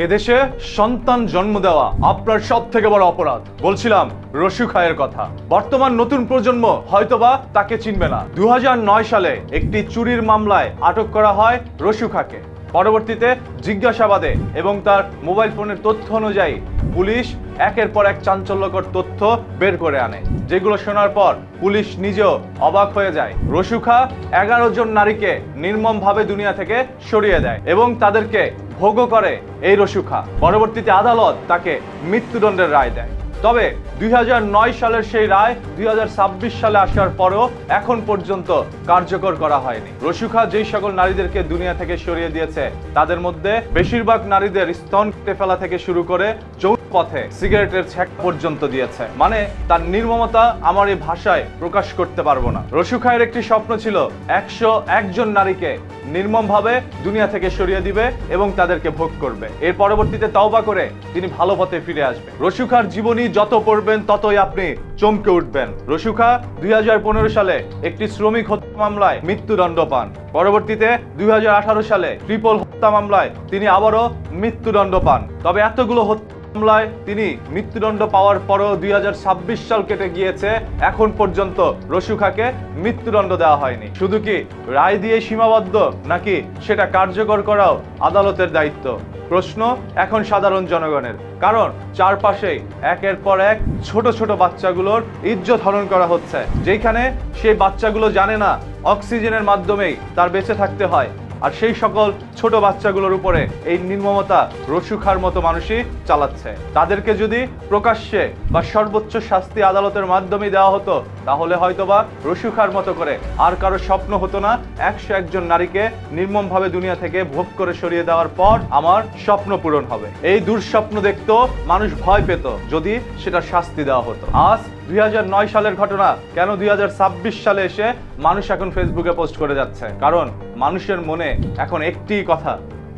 এদেশে সন্তান জন্ম দেওয়া আপনার সবথেকে বড় অপরাধ। বলছিলাম রসু খায়ের কথা। বর্তমান নতুন প্রজন্ম হয়তোবা তাকে চিনবে না। 2009 সালে একটি চুরির মামলায় আটক করা হয় রসু খাকে। পরবর্তীতে জিজ্ঞাসাবাদে এবং তার মোবাইল ফোনের তথ্য অনুযায়ী পুলিশ একের পর এক চাঞ্চল্যকর তথ্য বের করে আনে, যেগুলো শোনার পর পুলিশ নিজেও অবাক হয়ে যায়। রসু খা 11 জন নারীকে নির্মমভাবে দুনিয়া থেকে সরিয়ে দেয় এবং তাদেরকে ভোগও করে এই রসু খা। পরবর্তীতে আদালত তাকে মৃত্যুদণ্ডের রায় দেয়। তবে 2009 সালের সেই রায় 2026 সালে আসার পরেও এখন পর্যন্ত কার্যকর করা হয়নি। রসু খা যেই সকল নারীদেরকে দুনিয়া থেকে সরিয়ে দিয়েছে তাদের মধ্যে বেশিরভাগ নারীদের স্তন কেটে ফেলা থেকে শুরু করে যৌন পথে সিগারেটের ছ্যাঁকা পর্যন্ত দিয়েছে। মানে তার নির্মমতা আমার এই ভাষায় প্রকাশ করতে পারবো না। রসু খায়ের একটি স্বপ্ন ছিল 101 জন নারীকে নির্মমভাবে দুনিয়া থেকে সরিয়ে দিবে এবং তাদেরকে ভোগ করবে। এর পরবর্তীতে তওবা করে তিনি ভালো পথে ফিরে আসবে। রসু খার জীবনী যত পড়বেন ততই আপনি চমকে উঠবেন। রসু খা 2015 সালে একটি শ্রমিক হত্যা মামলায় মৃত্যুদণ্ড পান। পরবর্তীতে 2018 সালে ট্রিপল হত্যা মামলায় তিনি আবারও মৃত্যুদণ্ড পান। তবে এতগুলো হত্যা মামলায় তিনি মৃত্যুদণ্ড পাওয়ার পরও 2026 সাল কেটে গিয়েছে, এখন পর্যন্ত রসু খাকে মৃত্যুদণ্ড দেওয়া হয়নি। শুধু কি রায় দিয়ে সীমাবদ্ধ, নাকি সেটা কার্যকর করাও আদালতের দায়িত্ব? প্রশ্ন এখন সাধারণ জনগণের, কারণ চারপাশেই একের পর এক ছোট ছোট বাচ্চাগুলোর ইজ্জত হরণ করা হচ্ছে, যেখানে সেই বাচ্চাগুলো জানে না অক্সিজেনের মাধ্যমেই তার বেঁচে থাকতে হয়। আর সেই সকল ছোট বাচ্চাগুলোর উপরে এই নির্মমতা রসু খার মতো মানুষই চালাচ্ছে। তাদেরকে যদি প্রকাশ্যে বা সর্বোচ্চ শাস্তি আদালতের মাধ্যমে দেওয়া হতো, তাহলে হয়তোবা রসু খার মতো করে আর কারো স্বপ্ন হতো না 101 জন নারীকে নির্মমভাবে দুনিয়া থেকে ভোগ করে সরিয়ে দেওয়ার পর আমার স্বপ্ন পূরণ হবে। এই দুঃস্বপ্ন দেখতো মানুষ ভয় পেত যদি সেটা শাস্তি দেওয়া হতো। আজ 2009 সালের ঘটনা কেন 2026 সালে এসে মানুষ এখন ফেসবুকে পোস্ট করে যাচ্ছে? কারণ মানুষের মনে এখন একটিই কথা,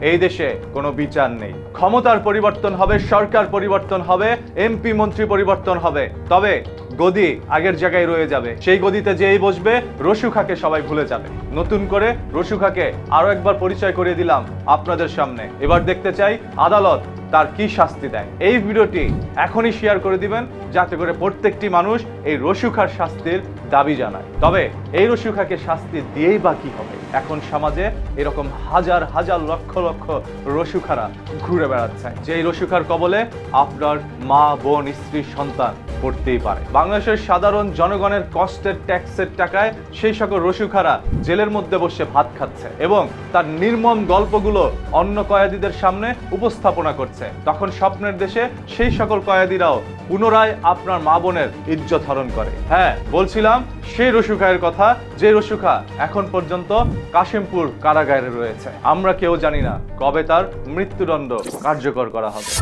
এই দেশে কোনো বিচার নেই। ক্ষমতার পরিবর্তন হবে, সরকার পরিবর্তন হবে, এমপি মন্ত্রী পরিবর্তন হবে, তবে গদি আগের জায়গায় রয়ে যাবে। সেই গদিতে যেই বসবে রসু খাকে সবাই ভুলে যাবে। নতুন করে রসু খাকে আরো একবার পরিচয় করিয়ে দিলাম আপনাদের সামনে। এবার দেখতে চাই আদালত তার কি শাস্তি দেয়। এই ভিডিওটি এখনই শেয়ার করে দিবেন, যাতে করে প্রত্যেকটি মানুষ এই রসু খার শাস্তির দাবি জানায়। তবে এই রসু খাকে শাস্তি দিয়েই বা কি হবে? এখন সমাজে এরকম হাজার হাজার লক্ষ লক্ষ রসু খারা ঘুরে বেড়াচ্ছে, যে এই রসু খার কবলে আপনার মা, বোন, স্ত্রী, সন্তান পড়তেই পারে। বাংলাদেশের সাধারণ জনগণের কষ্টের ট্যাক্সের টাকায় সেই সকল রসু খারা জেলের মধ্যে বসে ভাত খাচ্ছে এবং তার নির্মম গল্পগুলো অন্য কয়েদিদের সামনে উপস্থাপনা করছে। তখন স্বপ্নের দেশে সেই সকল কয়েদিরাও পুনরায় আপনার মা বোনের ইজ্জত হরণ করে। হ্যাঁ, বলছিলাম সেই রসু খায়ের কথা, যে রসু খা এখন পর্যন্ত কাশিমপুর কারাগারে রয়েছে। আমরা কেউ জানি না কবে তার মৃত্যুদণ্ড কার্যকর করা হবে।